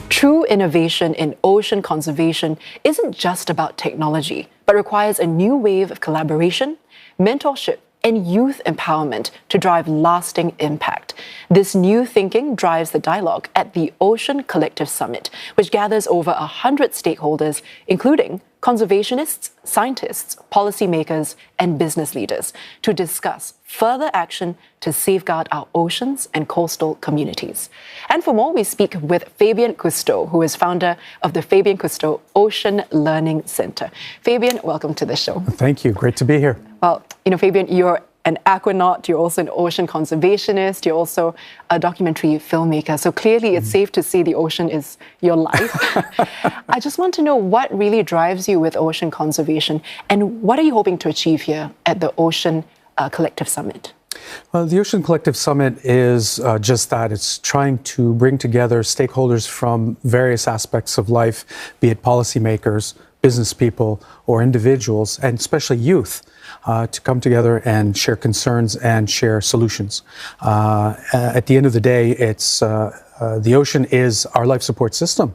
True innovation in ocean conservation isn't just about technology, but requires a new wave of collaboration, mentorship, and youth empowerment to drive lasting impact. This new thinking drives the dialogue at the Ocean Collective Summit, which gathers over 100 stakeholders, including conservationists, scientists, policymakers, and business leaders, to discuss further action to safeguard our oceans and coastal communities. And for more, we speak with Fabien Cousteau, who is founder of the Fabien Cousteau Ocean Learning Center. Fabien, welcome to the show. Thank you. Great to be here. Well, Fabien, you're an aquanaut, you're also an ocean conservationist, you're also a documentary filmmaker. So clearly it's safe to say the ocean is your life. I just want to know what really drives you with ocean conservation and what are you hoping to achieve here at the Ocean Collective Summit? Well, the Ocean Collective Summit is just that. It's trying to bring together stakeholders from various aspects of life, be it policymakers, business people, or individuals, and especially youth, to come together and share concerns and share solutions. At the end of the day, it's the ocean is our life support system.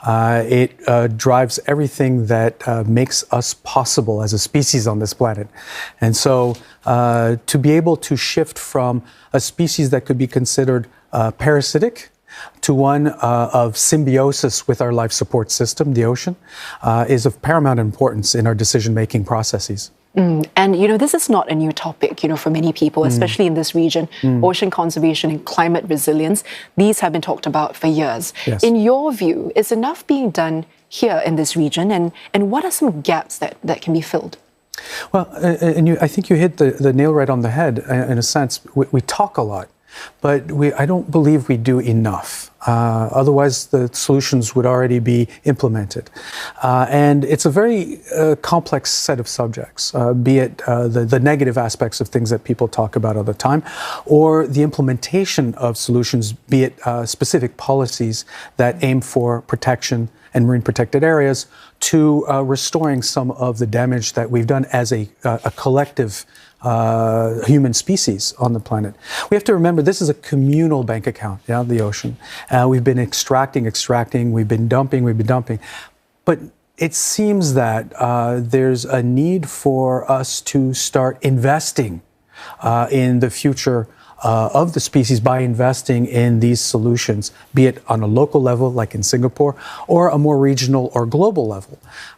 It drives everything that makes us possible as a species on this planet. And so to be able to shift from a species that could be considered parasitic to one of symbiosis with our life support system, the ocean, is of paramount importance in our decision-making processes. And, this is not a new topic, for many people, especially in this region. Ocean conservation and climate resilience, these have been talked about for years. Yes. In your view, is enough being done here in this region? And what are some gaps that can be filled? Well, I think you hit the nail right on the head, in a sense. We talk a lot, but I don't believe we do enough. Otherwise, the solutions would already be implemented. And it's a very complex set of subjects, be it the negative aspects of things that people talk about all the time, or the implementation of solutions, be it specific policies that aim for protection and marine protected areas, to restoring some of the damage that we've done as a collective human species on the planet. We have to remember this is a communal bank account, the ocean. We've been extracting, we've been dumping. But it seems that there's a need for us to start investing in the future of the species by investing in these solutions, be it on a local level like in Singapore or a more regional or global level.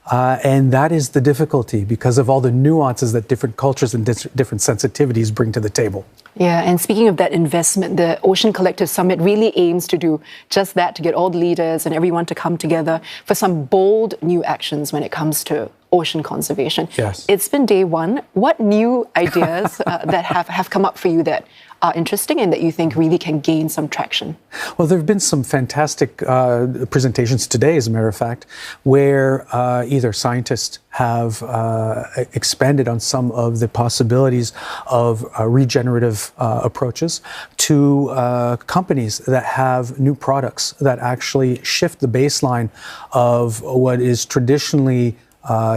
And that is the difficulty because of all the nuances that different cultures and different sensitivities bring to the table. Yeah, and speaking of that investment, the Ocean Collective Summit really aims to do just that, to get all the leaders and everyone to come together for some bold new actions when it comes to ocean conservation. Yes. It's been day one. What new ideas that have come up for you that are interesting and that you think really can gain some traction? Well, there have been some fantastic presentations today, as a matter of fact, where either scientists have expanded on some of the possibilities of regenerative approaches to companies that have new products that actually shift the baseline of what is traditionally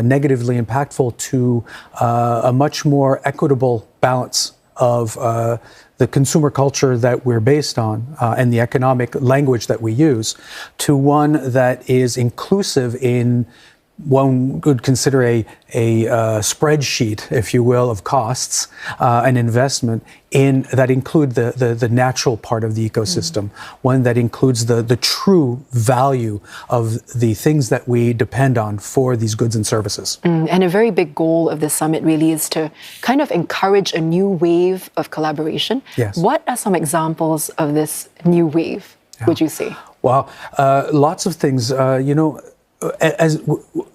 negatively impactful to a much more equitable balance of the consumer culture that we're based on and the economic language that we use to one that is inclusive in one could consider a spreadsheet, if you will, of costs and investment in that include the natural part of the ecosystem, one that includes the true value of the things that we depend on for these goods and services. And a very big goal of this summit really is to kind of encourage a new wave of collaboration. Yes. What are some examples of this new wave, would you say? Well, lots of things.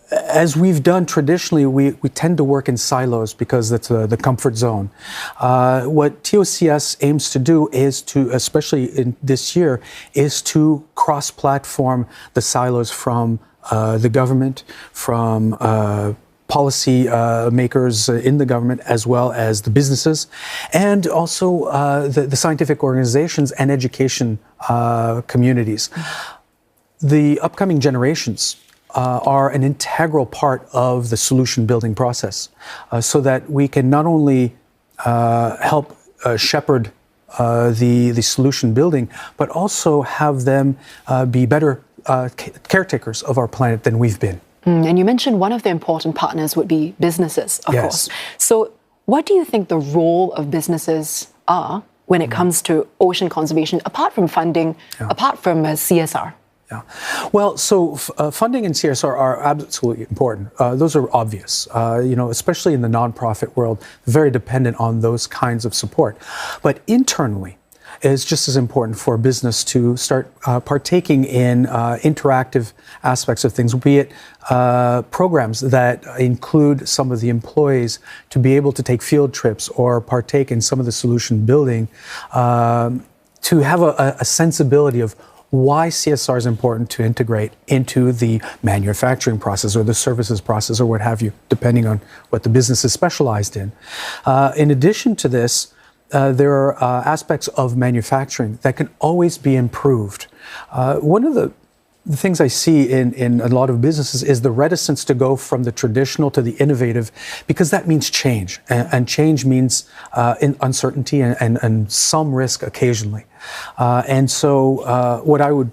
As we've done traditionally, we tend to work in silos because that's the comfort zone. What TOCS aims to do is to, especially in this year, is to cross-platform the silos from the government, from policy makers in the government, as well as the businesses, and also the scientific organizations and education communities. The upcoming generations are an integral part of the solution building process, so that we can not only help shepherd the solution building, but also have them be better caretakers of our planet than we've been. And you mentioned one of the important partners would be businesses, of Yes. course. So what do you think the role of businesses are when it comes to ocean conservation, apart from funding, apart from CSR? Yeah. Well, so funding and CSR are absolutely important. Those are obvious, especially in the nonprofit world, very dependent on those kinds of support. But internally, it's just as important for business to start partaking in interactive aspects of things, be it programs that include some of the employees to be able to take field trips or partake in some of the solution building, to have a sensibility of why CSR is important to integrate into the manufacturing process or the services process or what have you, depending on what the business is specialized in. In addition to this, there are aspects of manufacturing that can always be improved. One of the things I see in a lot of businesses is the reticence to go from the traditional to the innovative, because that means change. And change means uncertainty and some risk occasionally. And so what I would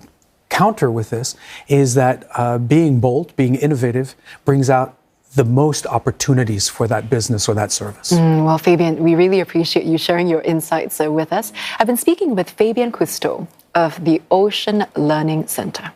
counter with this is that being bold, being innovative, brings out the most opportunities for that business or that service. Well, Fabien, we really appreciate you sharing your insights with us. I've been speaking with Fabien Cousteau of the Ocean Learning Center.